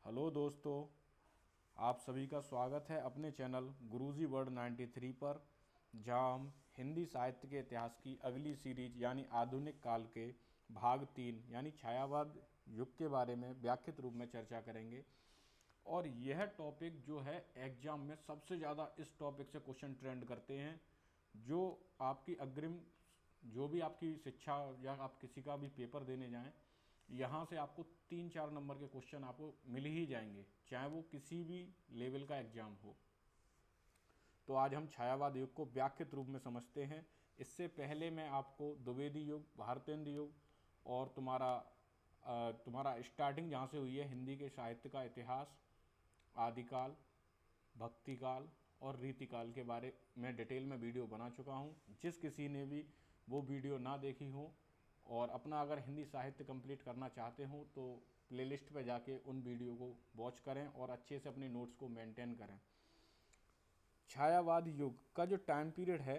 Hello दोस्तों, आप सभी का स्वागत है अपने चैनल गुरुजी वर्ड 93 पर, जहां हम हिंदी साहित्य के इतिहास की अगली सीरीज यानी आधुनिक काल के भाग 3 यानी छायावाद युग के बारे में व्याख्यित रूप में चर्चा करेंगे। और यह टॉपिक जो है एग्जाम में सबसे ज़्यादा इस टॉपिक से क्वेश्चन ट्रेंड करते हैं। जो आपकी अग्रिम जो भी आपकी शिक्षा या आप किसी का भी पेपर देने जाएं, यहाँ से आपको 3-4 नंबर के क्वेश्चन आपको मिल ही जाएंगे, चाहे वो किसी भी लेवल का एग्जाम हो। तो आज हम छायावाद युग को व्याख्यित रूप में समझते हैं। इससे पहले मैं आपको द्विवेदी युग, भारतेंद्र युग और तुम्हारा स्टार्टिंग जहाँ से हुई है हिंदी के साहित्य का इतिहास, आदिकाल, भक्तिकाल और रीतिकाल के बारे में डिटेल में वीडियो बना चुका हूँ। जिस किसी ने भी वो वीडियो ना देखी हो और अपना अगर हिंदी साहित्य कंप्लीट करना चाहते हो तो प्लेलिस्ट पे जाके उन वीडियो को वॉच करें और अच्छे से अपने नोट्स को मेंटेन करें। छायावाद युग का जो टाइम पीरियड है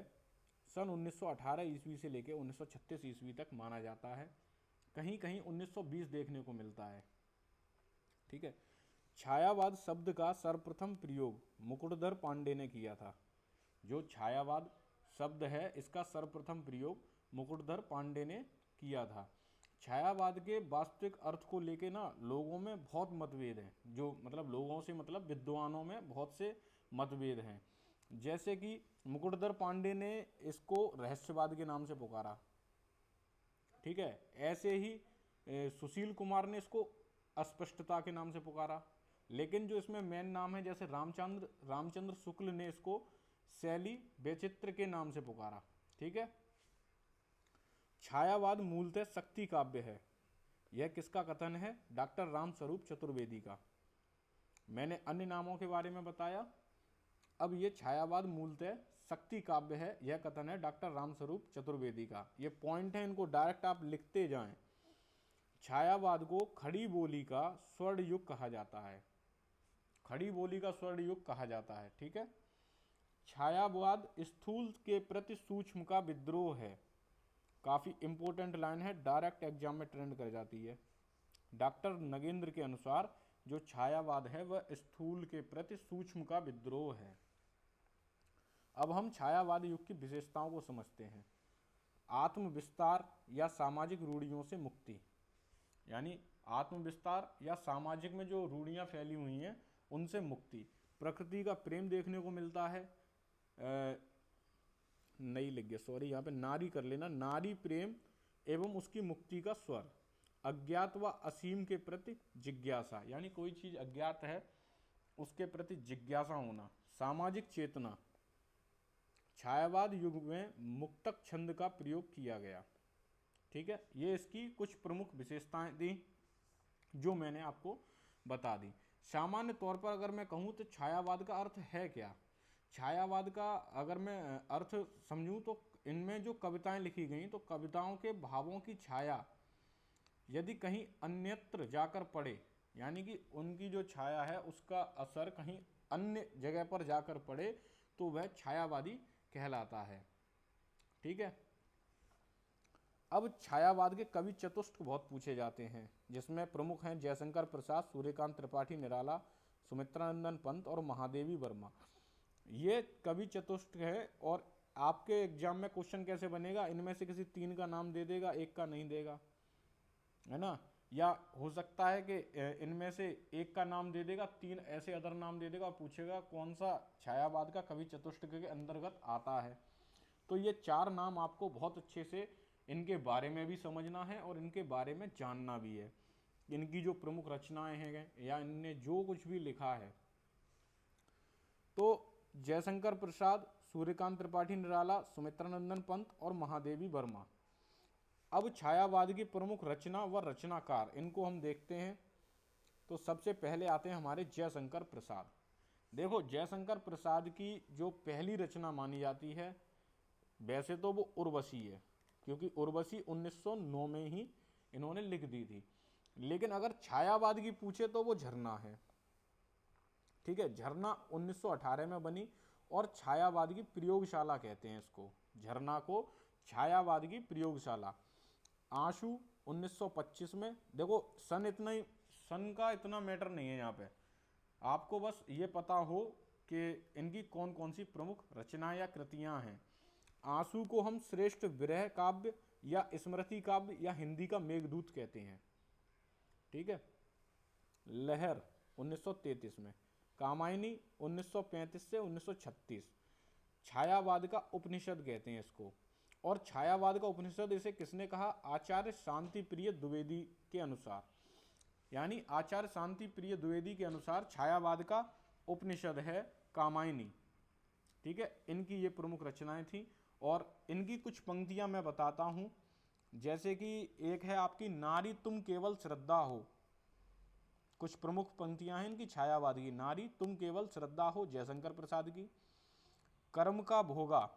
सन 1918 ईस्वी से लेकर 1936 ईस्वी तक माना जाता है। कहीं कहीं 1920 देखने को मिलता है। ठीक है। छायावाद शब्द का सर्वप्रथम प्रयोग मुकुटधर पांडे ने किया था। जो छायावाद शब्द है इसका सर्वप्रथम प्रयोग मुकुटधर पांडे ने किया था। छायावाद के वास्तविक अर्थ को लेके ना लोगों में बहुत मतभेद हैं। जो मतलब लोगों से मतलब विद्वानों में बहुत से मतभेद हैं। जैसे कि मुकुटधर पांडे ने इसको रहस्यवाद के नाम से पुकारा। ठीक है। ऐसे ही सुशील कुमार ने इसको अस्पष्टता के नाम से पुकारा। लेकिन जो इसमें मेन नाम है, जैसे रामचंद्र शुक्ल ने इसको शैली वैचित्र के नाम से पुकारा। ठीक है। छायावाद मूलतः शक्ति काव्य है। यह किसका कथन है? डॉक्टर रामस्वरूप चतुर्वेदी का। मैंने अन्य नामों के बारे में बताया। अब ये छायावाद मूलतः शक्ति काव्य है, यह कथन है डॉक्टर रामस्वरूप चतुर्वेदी का। ये पॉइंट है, इनको डायरेक्ट आप लिखते जाएं। छायावाद को खड़ी बोली का स्वर्ण युग कहा जाता है। खड़ी बोली का स्वर्ण युग कहा जाता है। ठीक है। छायावाद स्थूल के प्रति सूक्ष्म का विद्रोह है। काफ़ी इंपॉर्टेंट लाइन है, डायरेक्ट एग्जाम में ट्रेंड कर जाती है। डॉक्टर नगेंद्र के अनुसार जो छायावाद है वह स्थूल के प्रति सूक्ष्म का विद्रोह है। अब हम छायावाद युग की विशेषताओं को समझते हैं। आत्मविस्तार या सामाजिक रूढ़ियों से मुक्ति, यानी आत्मविस्तार या सामाजिक में जो रूढ़ियाँ फैली हुई हैं उनसे मुक्ति। प्रकृति का प्रेम देखने को मिलता है। नहीं लिख गया, सॉरी, यहाँ पे नारी कर लेना। नारी प्रेम एवं उसकी मुक्ति का स्वर। अज्ञात व असीम के प्रति जिज्ञासा, यानी कोई चीज अज्ञात है उसके प्रति जिज्ञासा होना। सामाजिक चेतना। छायावाद युग में मुक्तक छंद का प्रयोग किया गया। ठीक है। ये इसकी कुछ प्रमुख विशेषताएं थी जो मैंने आपको बता दी। सामान्य तौर पर अगर मैं कहूँ तो छायावाद का अर्थ है क्या? छायावाद का अगर मैं अर्थ समझूं तो इनमें जो कविताएं लिखी गई तो कविताओं के भावों की छाया यदि कहीं अन्यत्र जाकर पड़े, यानी कि उनकी जो छाया है उसका असर कहीं अन्य जगह पर जाकर पड़े तो वह छायावादी कहलाता है। ठीक है। अब छायावाद के कवि चतुष्ट बहुत पूछे जाते हैं, जिसमें प्रमुख हैं जयशंकर प्रसाद, सूर्यकांत त्रिपाठी निराला, सुमित्रानंदन पंत और महादेवी वर्मा। ये कवि चतुष्ट है। और आपके एग्जाम में क्वेश्चन कैसे बनेगा? इनमें से किसी तीन का नाम दे देगा, एक का नहीं देगा, है ना। या हो सकता है कि इनमें से एक का नाम दे देगा, तीन ऐसे अदर नाम दे देगा और पूछेगा कौन सा छायावाद का कवि चतुष्ट के अंतर्गत आता है। तो ये चार नाम आपको बहुत अच्छे से इनके बारे में भी समझना है और इनके बारे में जानना भी है। इनकी जो प्रमुख रचनाएं हैं या इनने जो कुछ भी लिखा है। तो जयशंकर प्रसाद, सूर्यकांत त्रिपाठी निराला, सुमित्रानंदन पंत और महादेवी वर्मा। अब छायावाद की प्रमुख रचना व रचनाकार, इनको हम देखते हैं। तो सबसे पहले आते हैं हमारे जयशंकर प्रसाद। देखो, जयशंकर प्रसाद की जो पहली रचना मानी जाती है, वैसे तो वो उर्वशी है, क्योंकि उर्वशी 1909 में ही इन्होंने लिख दी थी। लेकिन अगर छायावाद की पूछे तो वो झरना है। ठीक है। झरना 1918 में बनी और छायावाद की प्रयोगशाला कहते हैं इसको। झरना को छायावाद की प्रयोगशाला। आंसू 1925 में। देखो सन इतना ही सन का इतना मैटर नहीं है यहाँ पे, आपको बस ये पता हो कि इनकी कौन कौन सी प्रमुख रचनाएं या कृतियां हैं। आंसू को हम श्रेष्ठ विरह काव्य या स्मृति काव्य या हिंदी का मेघदूत कहते हैं। ठीक है। लहर 1933 में, कामायनी 1935 से 1936, छायावाद का उपनिषद कहते हैं इसको। और छायावाद का उपनिषद इसे किसने कहा? आचार्य शांति प्रिय द्विवेदी के अनुसार, यानी आचार्य शांति प्रिय द्विवेदी के अनुसार छायावाद का उपनिषद है कामायनी। ठीक है, इनकी ये प्रमुख रचनाएं थी और इनकी कुछ पंक्तियां मैं बताता हूं। जैसे कि एक है आपकी नारी तुम केवल श्रद्धा हो, कुछ प्रमुख पंक्तियां हैं इनकी छायावाद की। नारी तुम केवल श्रद्धा हो जयशंकर प्रसाद की। कर्म का भोगा,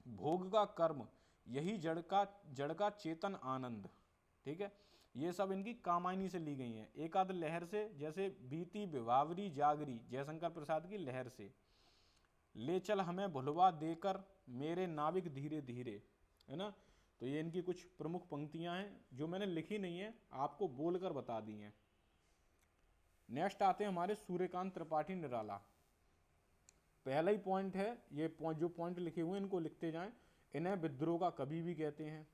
भोग का कर्म, यही जड़ का चेतन आनंद। ठीक है, ये सब इनकी कामायनी से ली गई हैं। एक आध लहर से, जैसे बीती विभावरी जागरी जयशंकर प्रसाद की लहर से। ले चल हमें भुलवा देकर मेरे नाविक धीरे धीरे, है ना। तो ये इनकी कुछ प्रमुख पंक्तियां हैं जो मैंने लिखी नहीं है, आपको बोलकर बता दी हैं। नेक्स्ट आते हैं हमारे सूर्यकांत त्रिपाठी निराला। पहला ही पॉइंट है, ये जो पॉइंट लिखे हुए हैं इनको लिखते जाएं। इन्हें विद्रोह का कवि भी कहते हैं।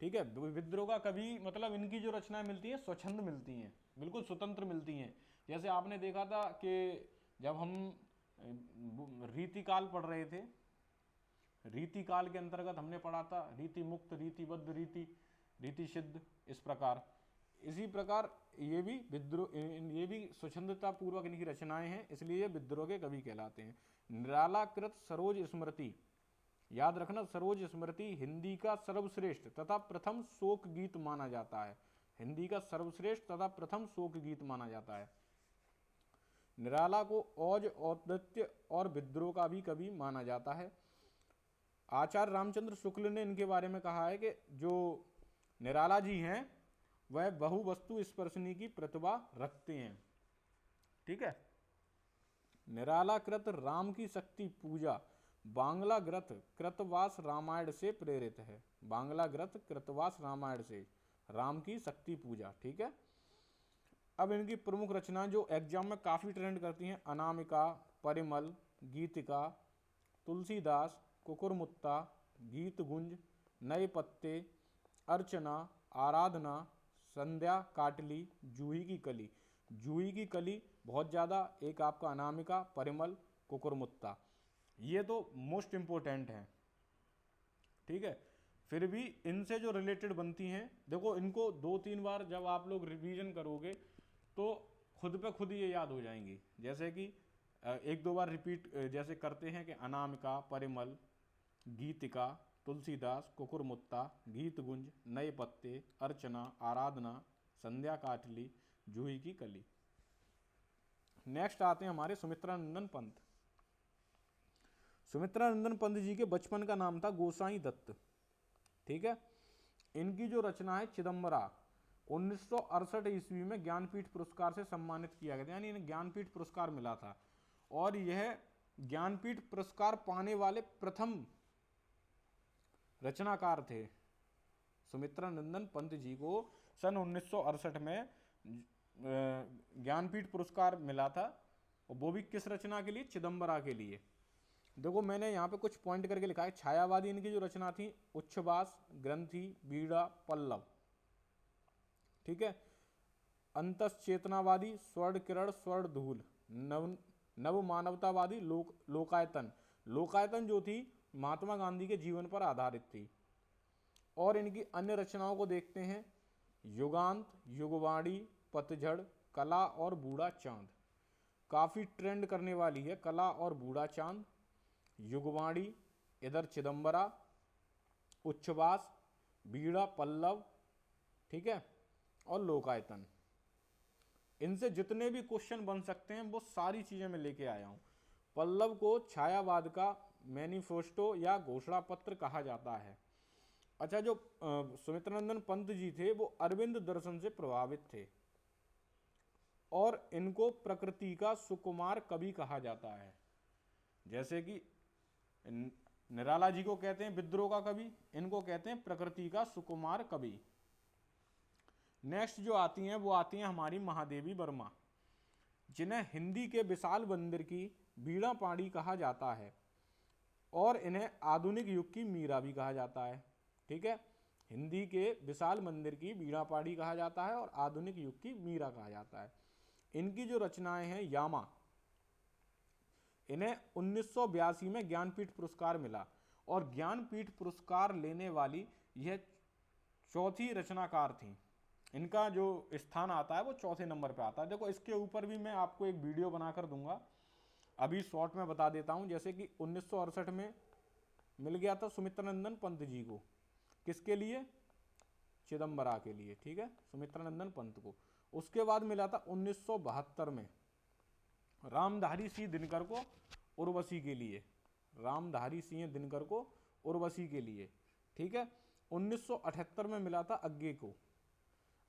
ठीक है, विद्रोह का कवि मतलब इनकी जो रचनाएं मिलती हैं स्वच्छंद मिलती हैं, बिल्कुल स्वतंत्र मिलती हैं। जैसे आपने देखा था कि जब हम रीतिकाल पढ़ रहे थे, रीतिकाल के अंतर्गत हमने पढ़ा था रीति मुक्त, रीतिबद्ध, रीति सिद्ध, इस प्रकार। इसी प्रकार ये भी विद्रोह, ये भी स्वच्छंदता पूर्वक इनकी रचनाएं हैं, इसलिए ये विद्रोह के कवि कहलाते हैं। निरालाकृत सरोज स्मृति, याद रखना, सरोज स्मृति हिंदी का सर्वश्रेष्ठ तथा प्रथम शोक गीत माना जाता है। हिंदी का सर्वश्रेष्ठ तथा प्रथम शोक गीत माना जाता है। निराला को औज, औदत्य और विद्रोह का भी कवि माना जाता है। आचार्य रामचंद्र शुक्ल ने इनके बारे में कहा है कि जो निराला जी हैं वह बहु वस्तु स्पर्शनी की प्रतिभा रखते हैं। ठीक है। निराला कृत राम की शक्ति पूजा, बांग्ला ग्रंथ कृतवास रामायण से प्रेरित है। बांग्ला ग्रंथ कृतवास रामायण से, राम की शक्ति पूजा। ठीक है। अब इनकी प्रमुख रचनाएं जो एग्जाम में काफी ट्रेंड करती हैं, अनामिका, परिमल, गीतिका, तुलसीदास, कुकुरमुत्ता, गीत गुंज, नए पत्ते, अर्चना, आराधना, संध्या काटली, जूही की कली। जूही की कली बहुत ज़्यादा, एक आपका अनामिका, परिमल, कुकुरमुत्ता, ये तो मोस्ट इम्पोर्टेंट हैं। ठीक है। फिर भी इनसे जो रिलेटेड बनती हैं, देखो इनको 2-3 बार जब आप लोग रिवीजन करोगे तो खुद पे खुद ये याद हो जाएंगी। जैसे कि 1-2 बार रिपीट जैसे करते हैं कि अनामिका, परिमल, गीतिका, तुलसीदास, कुकुरमुत्ता, गीत गुंज, नए पत्ते, अर्चना, आराधना, संध्या काटली, जूही की कली। नेक्स्ट आते हैं हमारे सुमित्रानंदन पंत। सुमित्रानंदन पंत जी के बचपन का नाम था गोसाई दत्त। ठीक है। इनकी जो रचना है चिदम्बरा, 1968 ईस्वी में ज्ञानपीठ पुरस्कार से सम्मानित किया गया था, यानी इन्हें ज्ञानपीठ पुरस्कार मिला था। और यह ज्ञानपीठ पुरस्कार पाने वाले प्रथम रचनाकार थे। सुमित्रानंदन पंत जी को सन 1968 में ज्ञानपीठ पुरस्कार मिला था, और वो भी किस रचना के लिए? चिदम्बरा के लिए। देखो मैंने यहाँ पे कुछ पॉइंट करके लिखा है। छायावादी इनकी जो रचना थी, उच्छ्वास, ग्रंथि, बीड़ा, पल्लव। ठीक है। अंतश्चेतनावादी, स्वर्ण किरण, स्वर्ण धूल, नव मानवतावादी, लोकायतन। लोकायतन जो थी महात्मा गांधी के जीवन पर आधारित थी। और इनकी अन्य रचनाओं को देखते हैं, युगांत, युगवाणी, पतझड़, कला और बूढ़ा चांद। काफी ट्रेंड करने वाली है कला और बूढ़ा चांद, युगवाणी, इधर चिदम्बरा, उच्छ्वास, बीड़ा, पल्लव। ठीक है। और लोकायतन। इनसे जितने भी क्वेश्चन बन सकते हैं वो सारी चीजें मैं लेके आया हूं। पल्लव को छायावाद का मैनिफेस्टो या घोषणा पत्र कहा जाता है। अच्छा, जो सुमित्रानंदन पंत जी थे वो अरविंद दर्शन से प्रभावित थे, और इनको प्रकृति का सुकुमार कवि कहा जाता है। जैसे कि निराला जी को कहते हैं विद्रोह का कवि, इनको कहते हैं प्रकृति का सुकुमार कवि। नेक्स्ट जो आती हैं वो आती हैं हमारी महादेवी वर्मा, जिन्हें हिंदी के विशाल मंदिर की वीणा पाणी कहा जाता है और इन्हें आधुनिक युग की मीरा भी कहा जाता है। ठीक है, हिंदी के विशाल मंदिर की वीणा पाणी कहा जाता है और आधुनिक युग की मीरा कहा जाता है। इनकी जो रचनाएं हैं यामा, इन्हें 1982 में ज्ञानपीठ पुरस्कार मिला और ज्ञानपीठ पुरस्कार लेने वाली यह चौथी रचनाकार थी। इनका जो स्थान आता है वो चौथे नंबर पे आता है। देखो इसके ऊपर भी मैं आपको एक वीडियो बनाकर दूंगा, अभी शॉर्ट में बता देता हूं। जैसे कि 1968 में मिल गया था सुमित्रानंदन पंत जी को, किसके लिए? चिदम्बरा के लिए। ठीक है, सुमित्रानंदन पंत को। उसके बाद मिला था 1972 में रामधारी सिंह दिनकर को उर्वशी के लिए, रामधारी सिंह दिनकर को उर्वशी के लिए। ठीक है, 1978 में मिला था अग्गे को,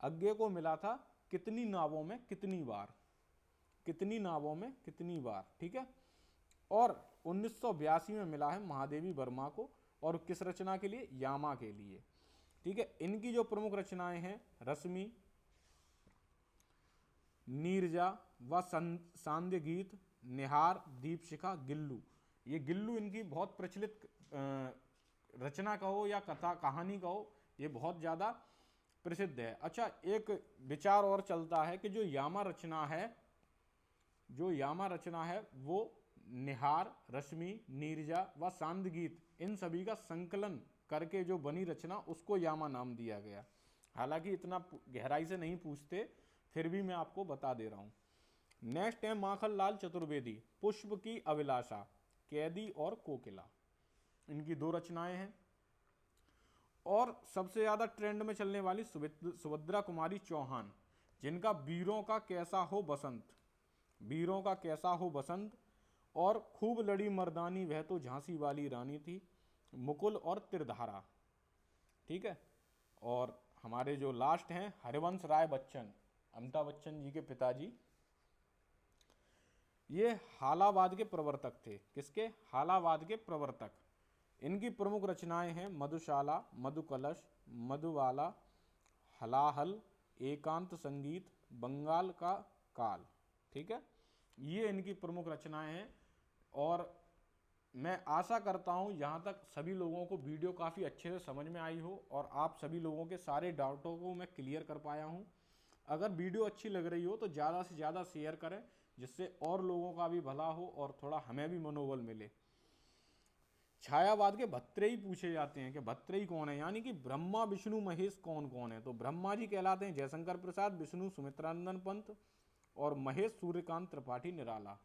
अग्गे को मिला था कितनी नावों में कितनी बार, कितनी नावों में कितनी बार। ठीक है, और 1982 में मिला है महादेवी वर्मा को, और किस रचना के लिए? यामा के लिए। ठीक है, इनकी जो प्रमुख रचनाएं हैं रश्मि, नीरजा व सांध्य गीत, निहार, दीपशिखा, गिल्लू। ये गिल्लू इनकी बहुत प्रचलित रचना कहो या कथा कहानी कहो, ये बहुत ज़्यादा प्रसिद्ध है। अच्छा, एक विचार और चलता है कि जो यामा रचना है, जो यामा रचना है वो निहार, रश्मि, नीरजा व सांध्य गीत, इन सभी का संकलन करके जो बनी रचना, उसको यामा नाम दिया गया। हालांकि इतना गहराई से नहीं पूछते, फिर भी मैं आपको बता दे रहा हूं। नेक्स्ट है माखनलाल चतुर्वेदी, पुष्प की अभिलाषा, कैदी और कोकिला। इनकी दो रचनाएं हैं। और सबसे ज्यादा ट्रेंड में चलने वाली सुभद्रा कुमारी चौहान, जिनका वीरों का कैसा हो बसंत, वीरों का कैसा हो बसंत, और खूब लड़ी मर्दानी वह तो झांसी वाली रानी थी, मुकुल और त्रिधारा। ठीक है, और हमारे जो लास्ट हैं हरिवंश राय बच्चन, अमिताभ बच्चन जी के पिताजी, ये हालावाद के प्रवर्तक थे। किसके? हालावाद के प्रवर्तक। इनकी प्रमुख रचनाएं हैं मधुशाला, मधुकलश, मधुबाला, हलाहल, एकांत संगीत, बंगाल का काल। ठीक है, ये इनकी प्रमुख रचनाएं हैं। और मैं आशा करता हूं यहाँ तक सभी लोगों को वीडियो काफ़ी अच्छे से समझ में आई हो और आप सभी लोगों के सारे डाउटों को मैं क्लियर कर पाया हूँ। अगर वीडियो अच्छी लग रही हो तो ज़्यादा से ज़्यादा शेयर करें, जिससे और लोगों का भी भला हो और थोड़ा हमें भी मनोबल मिले। छायावाद के भत्रेई पूछे जाते हैं कि भत्रेई कौन है, यानी कि ब्रह्मा विष्णु महेश कौन कौन है। तो ब्रह्मा जी कहलाते हैं जयशंकर प्रसाद, विष्णु सुमित्रानंदन पंत और महेश सूर्यकांत त्रिपाठी निराला।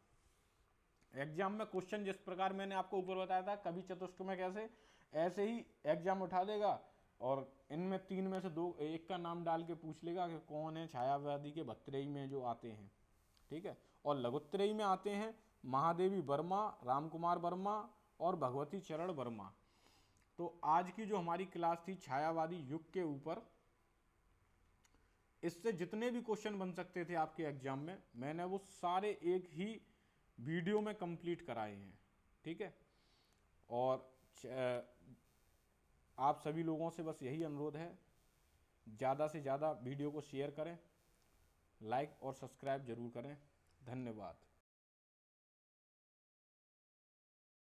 एग्जाम में क्वेश्चन जिस प्रकार मैंने आपको ऊपर बताया था, कभी चतुष्ट में कैसे, ऐसे ही एग्जाम उठा देगा और इनमें तीन में से दो एक का नाम डाल के पूछ लेगा कि कौन है छायावादी के भत्रेई में जो आते हैं। ठीक है, और लघुत्रेयी में आते हैं महादेवी वर्मा, रामकुमार वर्मा और भगवती चरण वर्मा। तो आज की जो हमारी क्लास थी छायावादी युग के ऊपर, इससे जितने भी क्वेश्चन बन सकते थे आपके एग्जाम में, मैंने वो सारे एक ही वीडियो में कंप्लीट कराए हैं। ठीक है, और आप सभी लोगों से बस यही अनुरोध है, ज़्यादा से ज़्यादा वीडियो को शेयर करें, लाइक और सब्सक्राइब जरूर करें। धन्यवाद।